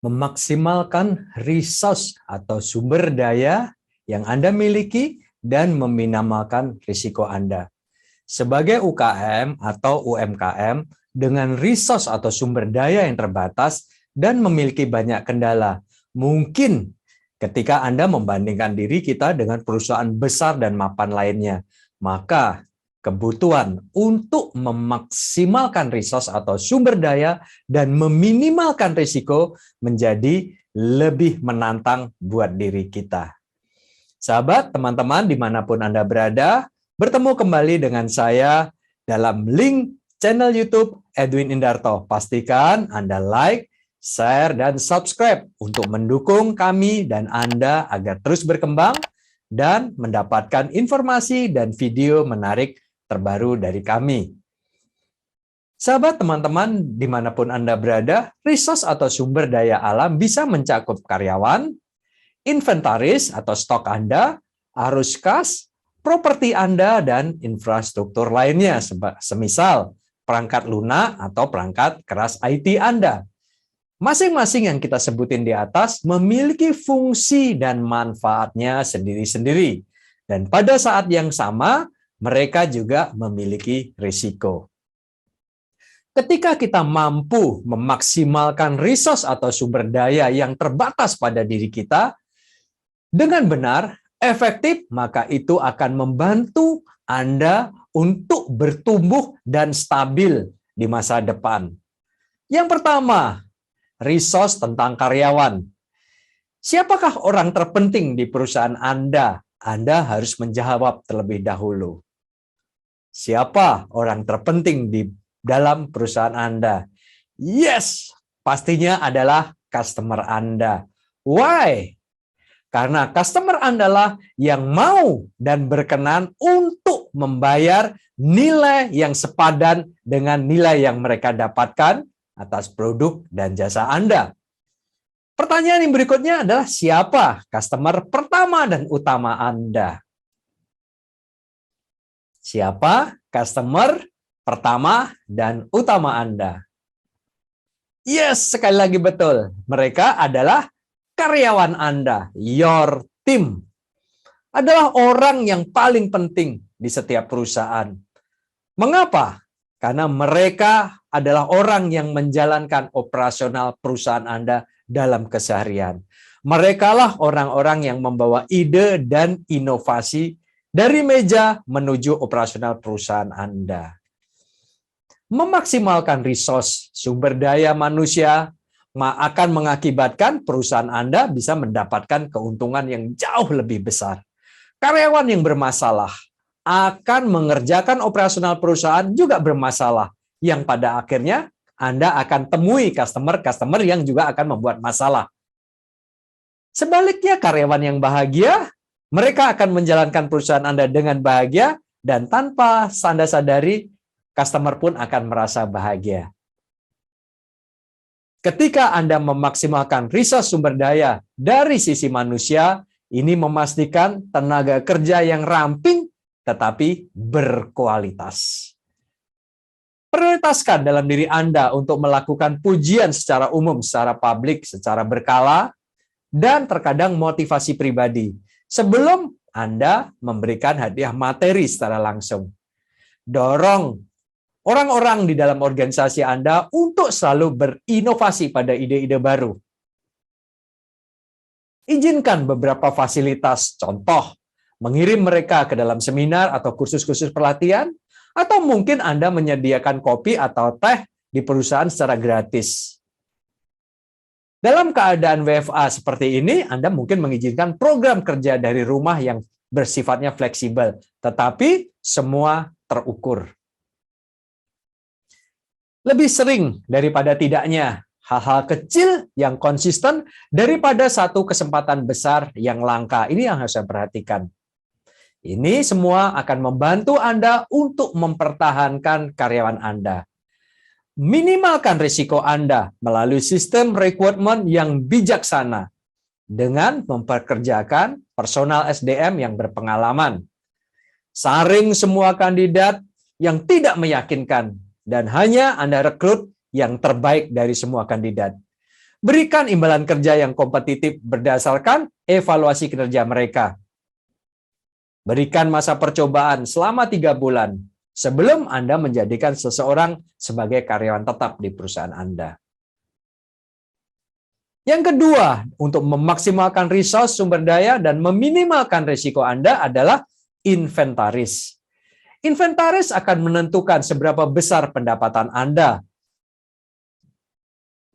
memaksimalkan resource atau sumber daya yang Anda miliki dan meminimalkan risiko Anda. Sebagai UKM atau UMKM dengan resource atau sumber daya yang terbatas dan memiliki banyak kendala, mungkin ketika Anda membandingkan diri kita dengan perusahaan besar dan mapan lainnya, maka kebutuhan untuk memaksimalkan resource atau sumber daya dan meminimalkan risiko menjadi lebih menantang buat diri kita. Sahabat, teman-teman dimanapun Anda berada, bertemu kembali dengan saya dalam link channel YouTube Edwin Indarto. Pastikan Anda like, share, dan subscribe untuk mendukung kami dan Anda agar terus berkembang dan mendapatkan informasi dan video menarik terbaru dari kami. Sahabat, teman-teman dimanapun Anda berada, resource atau sumber daya alam bisa mencakup karyawan, inventaris atau stok Anda, arus kas, properti Anda, dan infrastruktur lainnya, semisal perangkat lunak atau perangkat keras IT Anda. Masing-masing yang kita sebutin di atas memiliki fungsi dan manfaatnya sendiri-sendiri. Dan pada saat yang sama, mereka juga memiliki risiko. Ketika kita mampu memaksimalkan resource atau sumber daya yang terbatas pada diri kita dengan benar, efektif, maka itu akan membantu Anda untuk bertumbuh dan stabil di masa depan. Yang pertama, resource tentang karyawan. Siapakah orang terpenting di perusahaan Anda? Anda harus menjawab terlebih dahulu. Siapa orang terpenting di dalam perusahaan Anda? Yes, pastinya adalah customer Anda. Why? Karena customer Anda lah yang mau dan berkenan untuk membayar nilai yang sepadan dengan nilai yang mereka dapatkan atas produk dan jasa Anda. Pertanyaan yang berikutnya adalah siapa customer pertama dan utama Anda? Siapa customer pertama dan utama Anda? Yes, sekali lagi betul. Mereka adalah karyawan Anda, your team. Adalah orang yang paling penting di setiap perusahaan. Mengapa? Karena mereka adalah orang yang menjalankan operasional perusahaan Anda dalam keseharian. Merekalah orang-orang yang membawa ide dan inovasi dari meja menuju operasional perusahaan Anda. Memaksimalkan resource sumber daya manusia akan mengakibatkan perusahaan Anda bisa mendapatkan keuntungan yang jauh lebih besar. Karyawan yang bermasalah akan mengerjakan operasional perusahaan juga bermasalah, yang pada akhirnya Anda akan temui customer-customer yang juga akan membuat masalah. Sebaliknya, karyawan yang bahagia, mereka akan menjalankan perusahaan Anda dengan bahagia, dan tanpa Anda sadari, customer pun akan merasa bahagia. Ketika Anda memaksimalkan resource sumber daya dari sisi manusia, ini memastikan tenaga kerja yang ramping tetapi berkualitas. Prioritaskan dalam diri Anda untuk melakukan pujian secara umum, secara publik, secara berkala, dan terkadang motivasi pribadi sebelum Anda memberikan hadiah materi secara langsung. Dorong orang-orang di dalam organisasi Anda untuk selalu berinovasi pada ide-ide baru. Izinkan beberapa fasilitas, contoh, mengirim mereka ke dalam seminar atau kursus-kursus pelatihan, atau mungkin Anda menyediakan kopi atau teh di perusahaan secara gratis. Dalam keadaan WFA seperti ini, Anda mungkin mengizinkan program kerja dari rumah yang bersifatnya fleksibel, tetapi semua terukur. Lebih sering daripada tidaknya, hal-hal kecil yang konsisten daripada satu kesempatan besar yang langka. Ini yang harus saya perhatikan. Ini semua akan membantu Anda untuk mempertahankan karyawan Anda. Minimalkan risiko Anda melalui sistem rekrutmen yang bijaksana dengan memperkerjakan personal SDM yang berpengalaman. Saring semua kandidat yang tidak meyakinkan dan hanya Anda rekrut yang terbaik dari semua kandidat. Berikan imbalan kerja yang kompetitif berdasarkan evaluasi kinerja mereka. Berikan masa percobaan selama 3 bulan sebelum Anda menjadikan seseorang sebagai karyawan tetap di perusahaan Anda. Yang kedua, untuk memaksimalkan resource sumber daya dan meminimalkan risiko Anda adalah inventaris. Inventaris akan menentukan seberapa besar pendapatan Anda.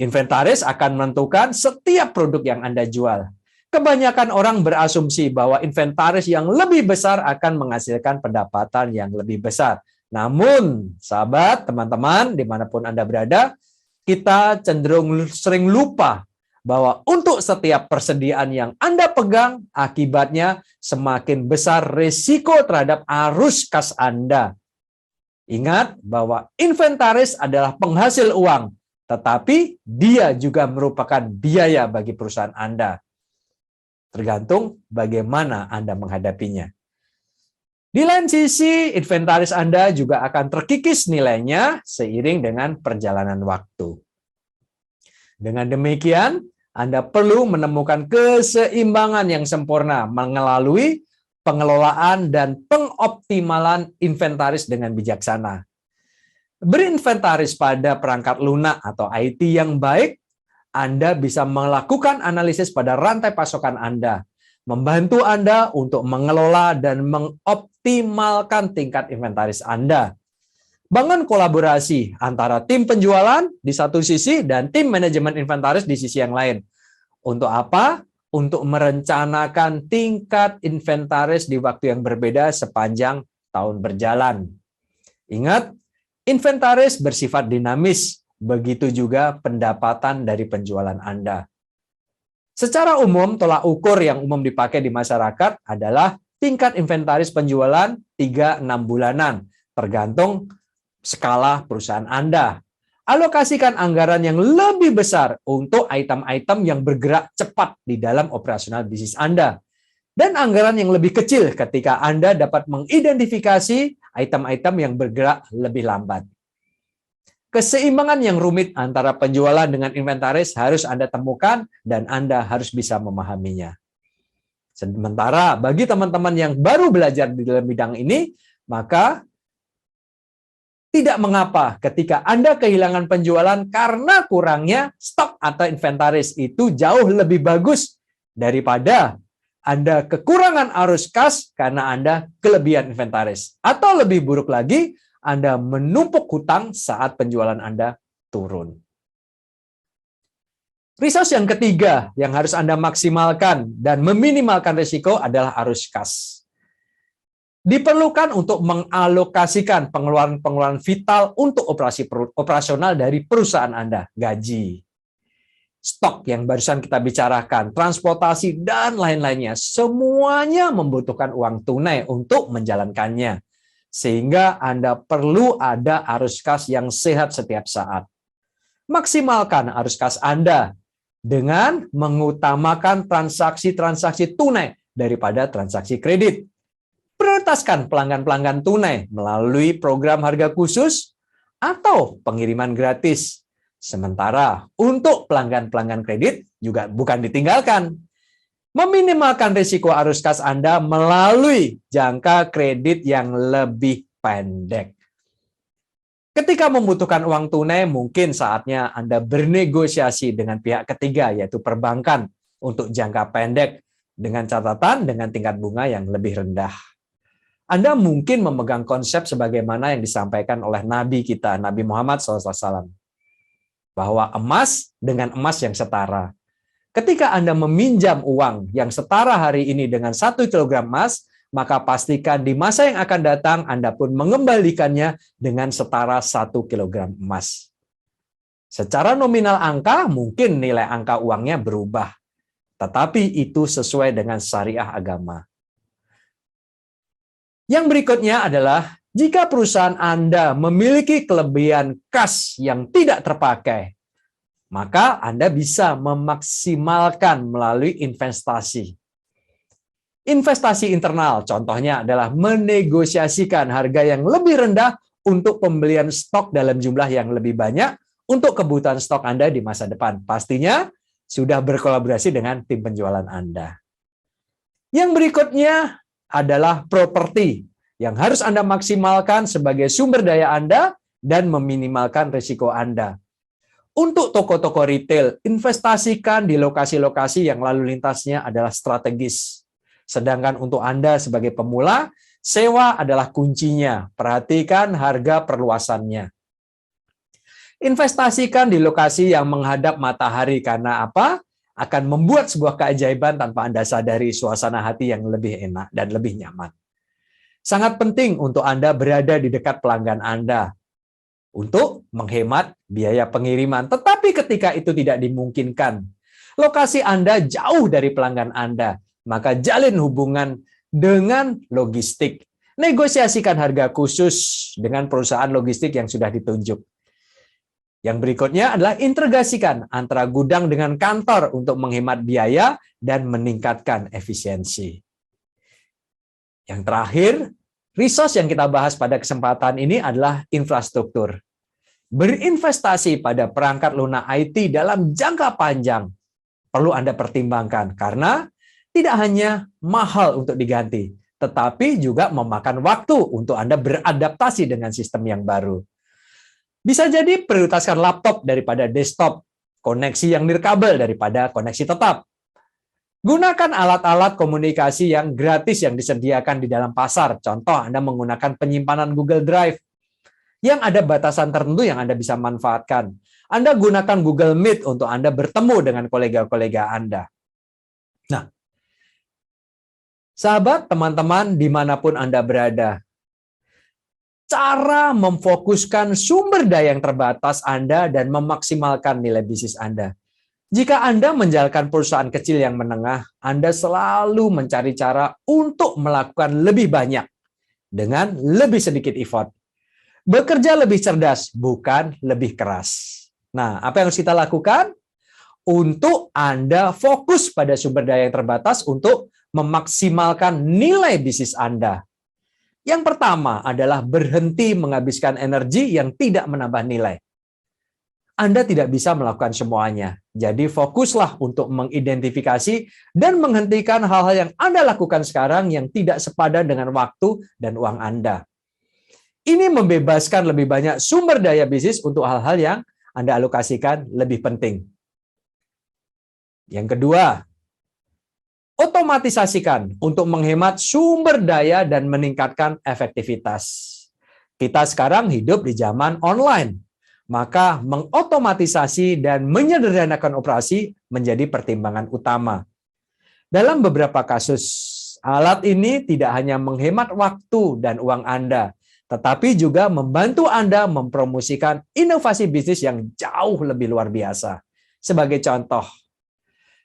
Inventaris akan menentukan setiap produk yang Anda jual. Kebanyakan orang berasumsi bahwa inventaris yang lebih besar akan menghasilkan pendapatan yang lebih besar. Namun, sahabat, teman-teman, dimanapun Anda berada, kita cenderung sering lupa bahwa untuk setiap persediaan yang Anda pegang, akibatnya semakin besar risiko terhadap arus kas Anda. Ingat bahwa inventaris adalah penghasil uang, tetapi dia juga merupakan biaya bagi perusahaan Anda. Tergantung bagaimana Anda menghadapinya. Di lain sisi, inventaris Anda juga akan terkikis nilainya seiring dengan perjalanan waktu. Dengan demikian, Anda perlu menemukan keseimbangan yang sempurna melalui pengelolaan dan pengoptimalan inventaris dengan bijaksana. Berinventaris pada perangkat lunak atau IT yang baik, Anda bisa melakukan analisis pada rantai pasokan Anda, membantu Anda untuk mengelola dan mengoptimalkan tingkat inventaris Anda. Bangun kolaborasi antara tim penjualan di satu sisi dan tim manajemen inventaris di sisi yang lain. Untuk apa? Untuk merencanakan tingkat inventaris di waktu yang berbeda sepanjang tahun berjalan. Ingat, inventaris bersifat dinamis, begitu juga pendapatan dari penjualan Anda. Secara umum, tolak ukur yang umum dipakai di masyarakat adalah tingkat inventaris penjualan 3-6 bulanan, tergantung skala perusahaan Anda. Alokasikan anggaran yang lebih besar untuk item-item yang bergerak cepat di dalam operasional bisnis Anda. Dan anggaran yang lebih kecil ketika Anda dapat mengidentifikasi item-item yang bergerak lebih lambat. Keseimbangan yang rumit antara penjualan dengan inventaris harus Anda temukan dan Anda harus bisa memahaminya. Sementara bagi teman-teman yang baru belajar di dalam bidang ini, maka tidak mengapa ketika Anda kehilangan penjualan karena kurangnya stok atau inventaris. Itu jauh lebih bagus daripada Anda kekurangan arus kas karena Anda kelebihan inventaris. Atau lebih buruk lagi, Anda menumpuk hutang saat penjualan Anda turun. Resource yang ketiga yang harus Anda maksimalkan dan meminimalkan risiko adalah arus kas. Diperlukan untuk mengalokasikan pengeluaran-pengeluaran vital untuk operasional dari perusahaan Anda, gaji, stok yang barusan kita bicarakan, transportasi, dan lain-lainnya. Semuanya membutuhkan uang tunai untuk menjalankannya. Sehingga Anda perlu ada arus kas yang sehat setiap saat. Maksimalkan arus kas Anda dengan mengutamakan transaksi-transaksi tunai daripada transaksi kredit. Prioritaskan pelanggan-pelanggan tunai melalui program harga khusus atau pengiriman gratis. Sementara untuk pelanggan-pelanggan kredit juga bukan ditinggalkan. Meminimalkan risiko arus kas Anda melalui jangka kredit yang lebih pendek. Ketika membutuhkan uang tunai, mungkin saatnya Anda bernegosiasi dengan pihak ketiga, yaitu perbankan, untuk jangka pendek dengan catatan dengan tingkat bunga yang lebih rendah. Anda mungkin memegang konsep sebagaimana yang disampaikan oleh Nabi kita, Nabi Muhammad SAW. Bahwa emas dengan emas yang setara. Ketika Anda meminjam uang yang setara hari ini dengan 1 kilogram emas, maka pastikan di masa yang akan datang Anda pun mengembalikannya dengan setara 1 kilogram emas. Secara nominal angka, mungkin nilai angka uangnya berubah. Tetapi itu sesuai dengan syariah agama. Yang berikutnya adalah jika perusahaan Anda memiliki kelebihan kas yang tidak terpakai, maka Anda bisa memaksimalkan melalui investasi. Investasi internal contohnya adalah menegosiasikan harga yang lebih rendah untuk pembelian stok dalam jumlah yang lebih banyak untuk kebutuhan stok Anda di masa depan. Pastinya sudah berkolaborasi dengan tim penjualan Anda. Yang berikutnya adalah properti yang harus Anda maksimalkan sebagai sumber daya Anda dan meminimalkan risiko Anda. Untuk toko-toko retail, investasikan di lokasi-lokasi yang lalu lintasnya adalah strategis. Sedangkan untuk Anda sebagai pemula, sewa adalah kuncinya. Perhatikan harga perluasannya. Investasikan di lokasi yang menghadap matahari karena apa? Akan membuat sebuah keajaiban tanpa Anda sadari suasana hati yang lebih enak dan lebih nyaman. Sangat penting untuk Anda berada di dekat pelanggan Anda untuk menghemat biaya pengiriman. Tetapi ketika itu tidak dimungkinkan, lokasi Anda jauh dari pelanggan Anda, maka jalin hubungan dengan logistik. Negosiasikan harga khusus dengan perusahaan logistik yang sudah ditunjuk. Yang berikutnya adalah integrasikan antara gudang dengan kantor untuk menghemat biaya dan meningkatkan efisiensi. Yang terakhir, resource yang kita bahas pada kesempatan ini adalah infrastruktur. Berinvestasi pada perangkat lunak IT dalam jangka panjang perlu Anda pertimbangkan karena tidak hanya mahal untuk diganti, tetapi juga memakan waktu untuk Anda beradaptasi dengan sistem yang baru. Bisa jadi prioritaskan laptop daripada desktop, koneksi yang nirkabel daripada koneksi tetap. Gunakan alat-alat komunikasi yang gratis yang disediakan di dalam pasar. Contoh, Anda menggunakan penyimpanan Google Drive yang ada batasan tertentu yang Anda bisa manfaatkan. Anda gunakan Google Meet untuk Anda bertemu dengan kolega-kolega Anda. Nah, sahabat, teman-teman, dimanapun Anda berada, cara memfokuskan sumber daya yang terbatas Anda dan memaksimalkan nilai bisnis Anda. Jika Anda menjalankan perusahaan kecil yang menengah, Anda selalu mencari cara untuk melakukan lebih banyak dengan lebih sedikit effort. Bekerja lebih cerdas, bukan lebih keras. Nah, apa yang harus kita lakukan? Untuk Anda fokus pada sumber daya yang terbatas untuk memaksimalkan nilai bisnis Anda. Yang pertama adalah berhenti menghabiskan energi yang tidak menambah nilai. Anda tidak bisa melakukan semuanya. Jadi fokuslah untuk mengidentifikasi dan menghentikan hal-hal yang Anda lakukan sekarang yang tidak sepadan dengan waktu dan uang Anda. Ini membebaskan lebih banyak sumber daya bisnis untuk hal-hal yang Anda alokasikan lebih penting. Yang kedua, otomatisasikan untuk menghemat sumber daya dan meningkatkan efektivitas. Kita sekarang hidup di zaman online. Maka mengotomatisasi dan menyederhanakan operasi menjadi pertimbangan utama. Dalam beberapa kasus, alat ini tidak hanya menghemat waktu dan uang Anda, tetapi juga membantu Anda mempromosikan inovasi bisnis yang jauh lebih luar biasa. Sebagai contoh,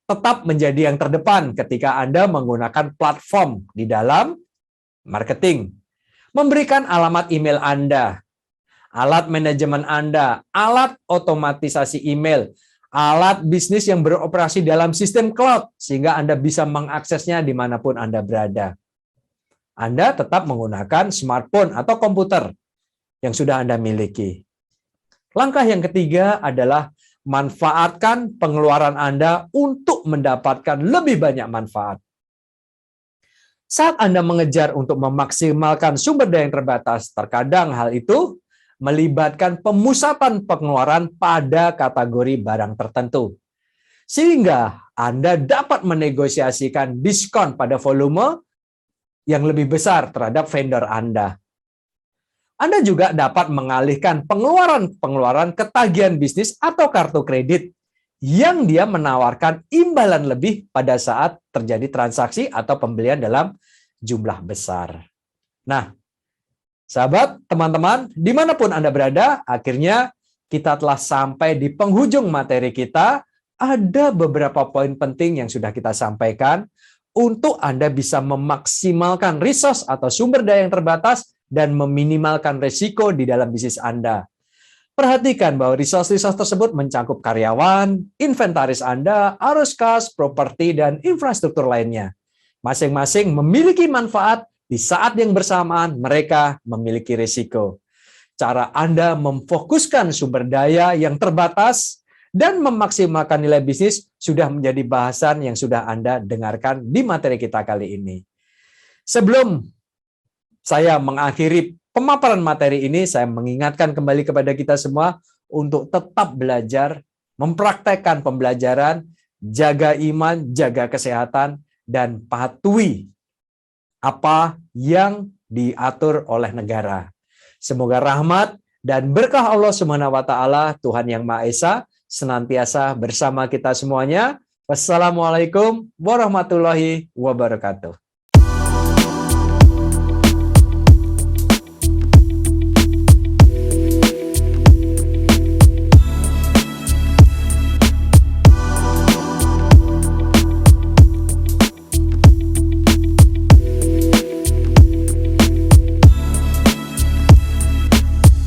tetap menjadi yang terdepan ketika Anda menggunakan platform di dalam marketing. Memberikan alamat email Anda, alat manajemen Anda, alat otomatisasi email, alat bisnis yang beroperasi dalam sistem cloud, sehingga Anda bisa mengaksesnya dimanapun Anda berada. Anda tetap menggunakan smartphone atau komputer yang sudah Anda miliki. Langkah yang ketiga adalah manfaatkan pengeluaran Anda untuk mendapatkan lebih banyak manfaat. Saat Anda mengejar untuk memaksimalkan sumber daya yang terbatas, terkadang hal itu melibatkan pemusatan pengeluaran pada kategori barang tertentu. Sehingga Anda dapat menegosiasikan diskon pada volume yang lebih besar terhadap vendor Anda. Anda juga dapat mengalihkan pengeluaran ke tagihan bisnis atau kartu kredit yang dia menawarkan imbalan lebih pada saat terjadi transaksi atau pembelian dalam jumlah besar. Nah, sahabat, teman-teman, dimanapun Anda berada, akhirnya kita telah sampai di penghujung materi kita. Ada beberapa poin penting yang sudah kita sampaikan untuk Anda bisa memaksimalkan resource atau sumber daya yang terbatas dan meminimalkan risiko di dalam bisnis Anda. Perhatikan bahwa resource-resource tersebut mencakup karyawan, inventaris Anda, arus kas, properti, dan infrastruktur lainnya. Masing-masing memiliki manfaat. Di saat yang bersamaan, mereka memiliki risiko. cara Anda memfokuskan sumber daya yang terbatas dan memaksimalkan nilai bisnis sudah menjadi bahasan yang sudah Anda dengarkan di materi kita kali ini. Sebelum saya mengakhiri pemaparan materi ini, saya mengingatkan kembali kepada kita semua untuk tetap belajar, mempraktekkan pembelajaran, jaga iman, jaga kesehatan, dan patuhi apa yang diatur oleh negara. Semoga rahmat dan berkah Allah Subhanahu wa taala, Tuhan yang Maha Esa, senantiasa bersama kita semuanya. Wassalamualaikum warahmatullahi wabarakatuh.